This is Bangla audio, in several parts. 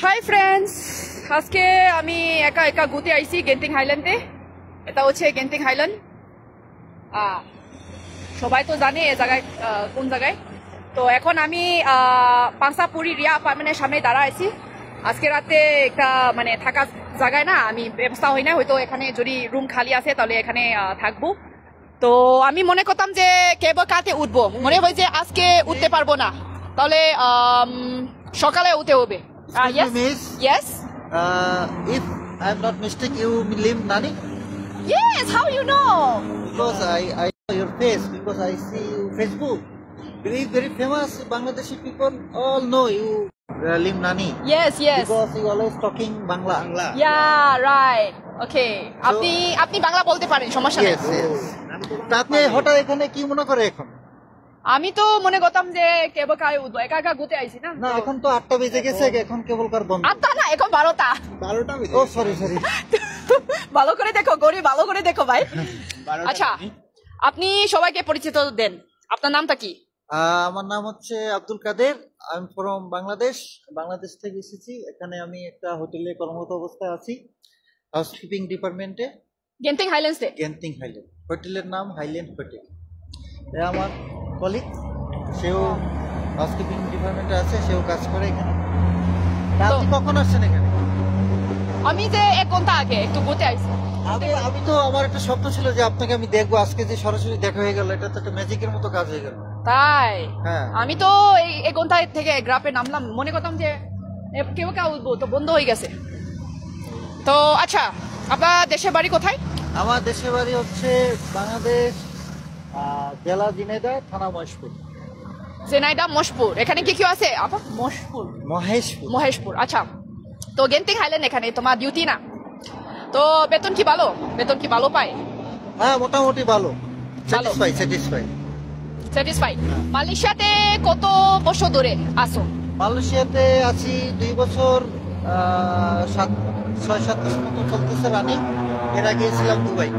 হাই ফ্রেন্ডস, আজকে আমি একা একা ঘুরতে আইছি গেন্টিং হাইল্যান্ডে। এটা হচ্ছে গেন্টিং হাইল্যান্ড। সবাই তো জানে এ জায়গায় কোন জায়গায়। তো এখন আমি পাংসাপুরি রিয়া অ্যাপার্টমেন্টের সামনে দাঁড়া আছি। আজকে রাতে একটা মানে থাকার জায়গায় না আমি ব্যবস্থা হয় না, হয়তো এখানে যদি রুম খালি আছে তাহলে এখানে থাকবো। তো আমি মনে করতাম যে কেবল কাতে উঠবো, মনে হয় যে আজকে উঠতে পারবো না, তাহলে সকালে উঠতে হবে। Excuse me, miss. Yes. If I'm not mistaken, you live Nani? Yes. How you know? Because I know your face because I see you Facebook. Very famous Bangladeshi people all know you live Nani. Yes. Because you always talking Bangla. Yeah. Right. Okay. আপনি বাংলা বলতে পারেন, সমস্যা নেই। Yes. তা আপনি হঠাৎ এখানে কি মনে করে এখন? আমি তো মনে করতাম যে কেবল কারে উঠবো, একা একা ঘুরতে আইছি না। না, এখন তো 8টা বেজে গেছে, এখন কেবল কার বন্ধ। 8টা না, এখন 12টা। 12টা বেজে। ও সরি। ভালো করে দেখো গরি, ভালো করে দেখো ভাই। আচ্ছা, আপনি সবাইকে পরিচিত দেন। আপনার নামটা কি? আমার নাম হচ্ছে আব্দুল কাদের। আমি ফ্রম বাংলাদেশ থেকে এসেছি। এখানে আমি একটা হোটেলে কর্মরত অবস্থায় আছি, হাউসকিপিং ডিপার্টমেন্টে। গেন্টিং হাইল্যান্ডসে? Genting Highland. হোটেলের নাম হাইল্যান্ড হোটেল। আমার কলিগ, সেও হাউসকিপিং ডিপার্টমেন্টে আছে, সেও কাজ করে এখানে। আপনি কখন আসছেন এখানে? আমি যে 1 ঘন্টা আগে একটু ঘুরতে আইছি। আমি তো আমার একটা স্বপ্ন ছিল যে আপনাকে আমি দেখবো, আজকে যে সরাসরি দেখা হয়ে গেল, এটা তো একটা ম্যাজিকের মতো কাজ হয়ে গেল। তাই? হ্যাঁ। আমি তো এই 1 ঘন্টা থেকে গ্রাফে নামলাম, মনে করতাম যে কেউ উঠবো, তো বন্ধ হয়ে গেছে। তো আচ্ছা, আপনার দেশের বাড়ি কোথায়? আমার দেশের বাড়ি হচ্ছে বাংলাদেশ, জেলা ঝিনাইদহ, থানা মহেশপুর। ঝিনাইদহ মহেশপুর। এখানে কি আছে? মহেশপুর। আচ্ছা, তো গেন্টিং হাইল্যান্ড এখানে তোমার ডিউটি না? তো বেতন কি ভালো পায়? হ্যাঁ, মোটামুটি ভালো। স্যাটিসফাই। মালয়েশিয়াতে কত বছর ধরে আসো? মালয়েশিয়াতে আছি 2 বছর 6-7 মাস মতো চলতেছে রানিং। এর আগে ছিলাম দুবাই।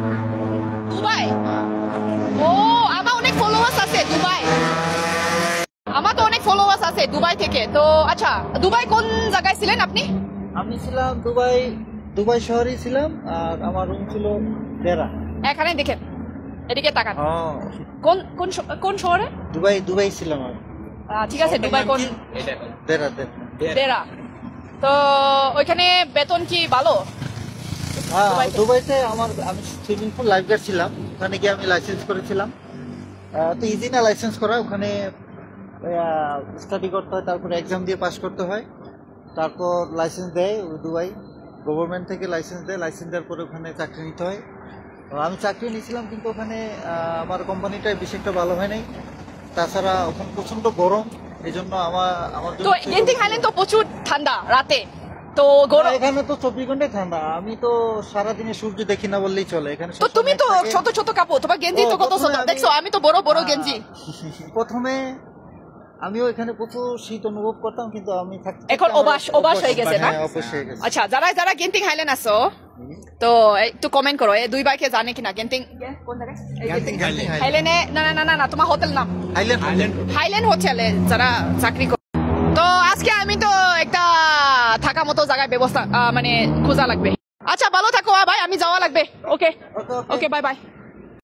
ও, আমার অনেক ফলোয়ার্স আছে দুবাই। আমার তো অনেক ফলোয়ার্স আছে দুবাই থেকে। তো আচ্ছা, দুবাই কোন জায়গায় ছিলেন আপনি? আমি ছিলাম দুবাই শহরেই ছিলাম, আর আমার রুম ছিল দেরা। এখানে দেখেন, এদিকে তাকান। কোন শহরে? দুবাই ছিলাম আমি। ঠিক আছে, দুবাই কোন? দেরা। তো ওইখানে বেতন কি ভালো? হ্যাঁ, দুবাইতে আমি সুইমিং পুল লাইফগার্ড ছিলাম। ওখানে গিয়ে আমি লাইসেন্স করেছিলাম। তো ইজি না লাইসেন্স করা, ওখানে স্টাডি করতে হয়, তারপরে এক্সাম দিয়ে পাস করতে হয়, তারপর লাইসেন্স দেয় দুবাই গভর্নমেন্ট থেকে। লাইসেন্স দেওয়ার পরে ওখানে চাকরি নিতে হয়। আমি চাকরি নিয়েছিলাম, কিন্তু ওখানে আমার কোম্পানিটা বেশি একটা ভালো হয় নাই। তাছাড়া ওখানে প্রচন্ড গরম, এই জন্য আমার তো গেন্টিং হাইল্যান্ড তো প্রচুর ঠান্ডা রাতে, তো গরম। এখানে তো 24 ঘন্টাই ঠান্ডা। আমি তো সারাদিনে সূর্য দেখি না বললেই চলে। এখানে তো তুমি তো ছোট কাপড়, তোমার গেঞ্জি তো কত ছোট দেখছো, আমি তো বড় গেঞ্জি। প্রথমে আমিও এখানে প্রচুর শীত অনুভব করতাম, কিন্তু আমি এখন অভ্যাস হয়ে গেছে না? অবশ্যই গেছে। আচ্ছা, যারা গেন্টিং হাইল্যান্ড আছো, তো একটু কমেন্ট করো, এই দুই ভাইকে জানে কিনা গেন্টিং কোন জায়গায়? হাইল্যান্ডে? না, তোমার হোটেল নাম হাইল্যান্ড হোটেলে যারা চাকরি করে। তো আজকে আমি তো একটা থাকা মতো জায়গায় ব্যবস্থা মানে খোঁজা লাগবে। আচ্ছা, ভালো থাকো ভাই, আমি যাওয়া লাগবে। ওকে, বাই।